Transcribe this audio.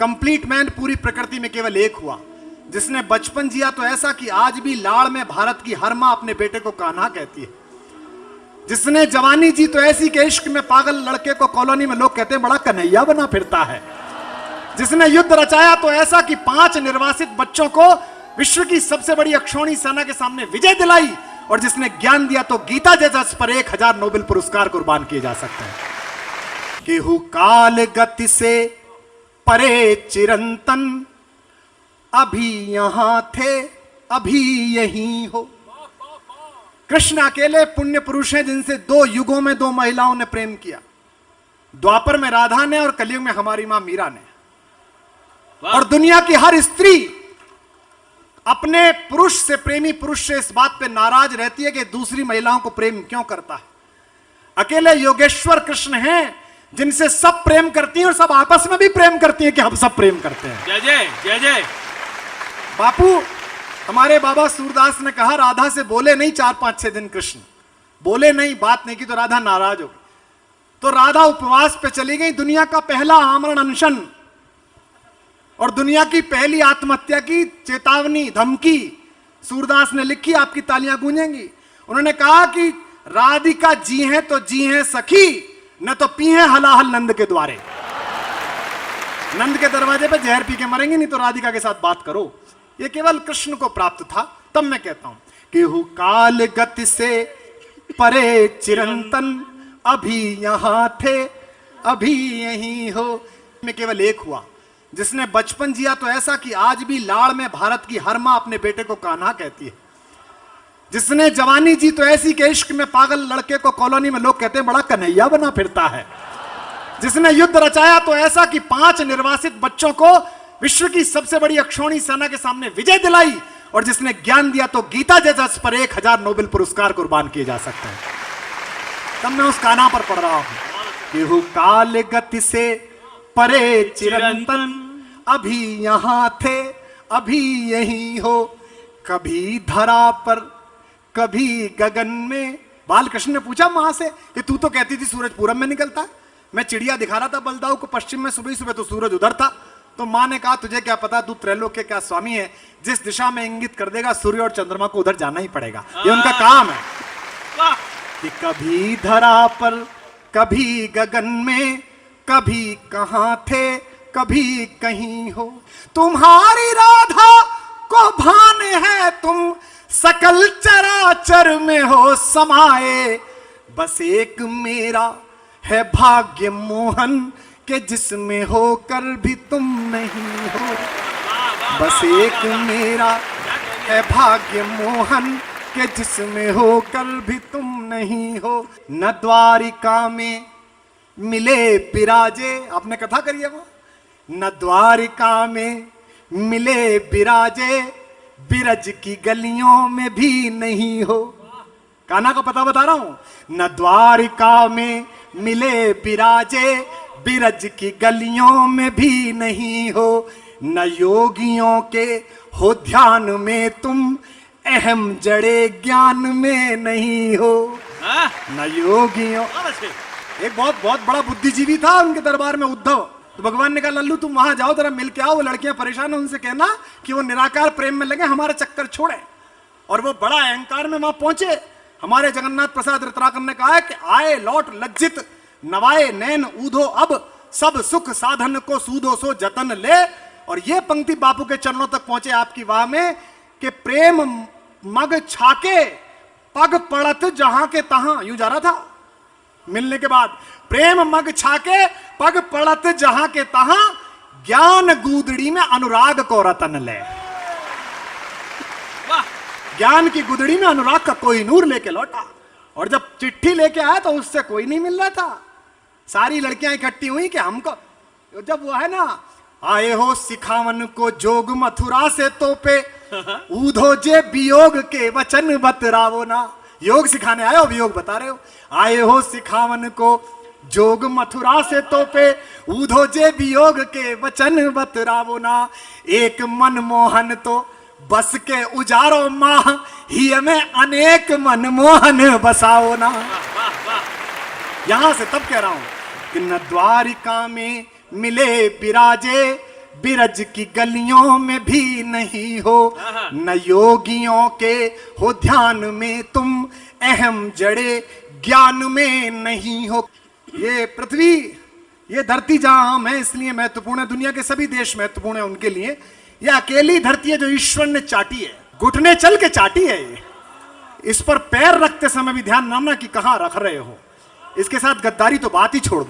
Complete man पूरी प्रकृति में केवल एक हुआ, जिसने बचपन जिया तो ऐसा कि आज भी लाड़ में भारत की हर मां अपने बेटे को कान्हा कहती है। जिसने जवानी जी तो ऐसी के इश्क में पागल लड़के को कॉलोनी में लोग कहते हैं बड़ा कन्हैया बना फिरता है। जिसने युद्ध रचाया तो ऐसा कि 5 निर्वासित बच्चों को विश्व की सबसे बड़ी अक्षौणी सेना के सामने विजय दिलाई, और जिसने ज्ञान दिया तो गीता जैसा पर 1000 नोबेल पुरस्कार कुर्बान किए जा सकते हैं। केहू काल गति से परे चिरंतन, अभी यहां थे अभी यहीं हो। कृष्ण अकेले पुण्य पुरुष हैं जिनसे 2 युगों में 2 महिलाओं ने प्रेम किया। द्वापर में राधा ने और कलयुग में हमारी मां मीरा ने। और दुनिया की हर स्त्री अपने पुरुष से, प्रेमी पुरुष से इस बात पे नाराज रहती है कि दूसरी महिलाओं को प्रेम क्यों करता है। अकेले योगेश्वर कृष्ण हैं जिनसे सब प्रेम करती हैं और सब आपस में भी प्रेम करती हैं कि हम सब प्रेम करते हैं। जय जय जय जय। बापू, हमारे बाबा सूरदास ने कहा राधा से बोले नहीं 4-5-6 दिन कृष्ण, बोले नहीं, बात नहीं की तो राधा नाराज हो गई। तो राधा उपवास पे चली गई। दुनिया का पहला आमरण अनशन और दुनिया की पहली आत्महत्या की चेतावनी, धमकी सूरदास ने लिखी, आपकी तालियां गूंजेंगी। उन्होंने कहा कि राधिका जी हैं तो जी हैं सखी, न तो पी हैं हलाहल नंद के द्वारे। नंद के दरवाजे पे जहर पी के मरेंगे, नहीं तो राधिका के साथ बात करो। ये केवल कृष्ण को प्राप्त था। तब मैं कहता हूं केहू काल गति से परे चिरंतन, अभी यहां थे अभी यहीं हो। में केवल एक हुआ, जिसने बचपन जिया तो ऐसा कि आज भी लाड़ में भारत की हर मां अपने बेटे को कान्हा कहती है। जिसने जवानी जी तो ऐसी के इश्क में पागल लड़के को कॉलोनी में लोग कहते हैं बड़ा कन्हैया बना फिरता है। जिसने युद्ध रचाया तो ऐसा कि 5 निर्वासित बच्चों को विश्व की सबसे बड़ी अक्षौणी सेना के सामने विजय दिलाई, और जिसने ज्ञान दिया तो गीता जैसा पर 1000 नोबेल पुरस्कार कुर्बान किए जा सकते हैं। तब मैं उस कान्हा पर पढ़ रहा हूं। केहू काल गति से परे चिरंतन, अभी यहां थे अभी यहीं हो। कभी धरा पर कभी गगन में। बालकृष्ण ने पूछा मां से कि तू तो कहती थी सूरज पूरब में निकलता है, मैं चिड़िया दिखा रहा था बलदाऊ को पश्चिम में, सुबह सुबह तो सूरज उधर था। तो मां ने कहा तुझे क्या पता, तू त्रैलोक के क्या स्वामी है, जिस दिशा में इंगित कर देगा सूर्य और चंद्रमा को उधर जाना ही पड़ेगा, ये उनका काम है। कि कभी धरा पर कभी गगन में, कभी कहां थे कभी कहीं हो। तुम्हारी राधा को भान है तुम सकल चराचर में हो समाये, बस एक मेरा है भाग्य मोहन के जिसमें होकर भी तुम नहीं हो। बस एक मेरा है भाग्य मोहन के जिसमें होकर भी तुम नहीं हो। न द्वारिका में मिले बिराजे, आपने कथा करी है वो, न द्वारिका में मिले बिराजे, बिरज की गलियों में भी नहीं हो। कान्हा का पता बता रहा हूं। न द्वारिका में मिले बिराजे, बिरज की गलियों में भी नहीं हो। न योगियों के हो ध्यान में तुम, अहम जड़े ज्ञान में नहीं हो। न योगियों, एक बहुत बड़ा बुद्धिजीवी था उनके दरबार में उद्धव। तो भगवान ने कहा लल्लू तुम वहां जाओ, जरा मिल के आओ, वो लड़कियां परेशान है, उनसे कहना कि वो निराकार प्रेम में लगे, हमारा चक्कर छोड़े। और वो बड़ा अहंकार में वहां पहुंचे। हमारे जगन्नाथ प्रसाद रत्नाकर ने कहा है कि आए लौट लज्जित, नवाए नैन ऊधो अब, सब सुख साधन को सूदो सो जतन ले। और ये पंक्ति बापू के चरणों तक पहुंचे आपकी वाह में कि प्रेम मग छाके पग पड़त जहां के तहां, यूं जा रहा था मिलने के बाद, प्रेम मग छाके पग पड़त जहां के तहां, ज्ञान गूदड़ी में अनुराग को रतन ले। ज्ञान की गुदड़ी में अनुराग का कोई नूर लेके लौटा। और जब चिट्ठी लेके आया तो उससे कोई नहीं मिल रहा था। सारी लड़कियां इकट्ठी हुई कि हमको, जब वो है ना, आए हो सिखावन को जोग मथुरा से तोपे, ऊधो जे वियोग के वचन बतरावो ना। योग सिखाने आए हो, वियोग बता रहे हो। आए हो सिखावन को जोग मथुरा से तोपे, ऊधो जे वियोग के वचन बतरावो ना। एक मनमोहन तो बस के उजारो माह, ही में अनेक मनमोहन बसाओ ना। यहां से तब कह रहा हूं कि न द्वारिका में मिले बिराजे, बिरज की गलियों में भी नहीं हो, न योगियों के हो ध्यान में तुम, अहम जड़े ज्ञान में नहीं हो। ये पृथ्वी, ये धरती जहां हम हैं इसलिए महत्वपूर्ण है, दुनिया के सभी देश महत्वपूर्ण है उनके लिए। ये अकेली धरती है जो ईश्वर ने चाटी है, घुटने चल के चाटी है ये। इस पर पैर रखते समय भी ध्यान रखना कि कहां रख रहे हो। इसके साथ गद्दारी तो बात ही छोड़ दो।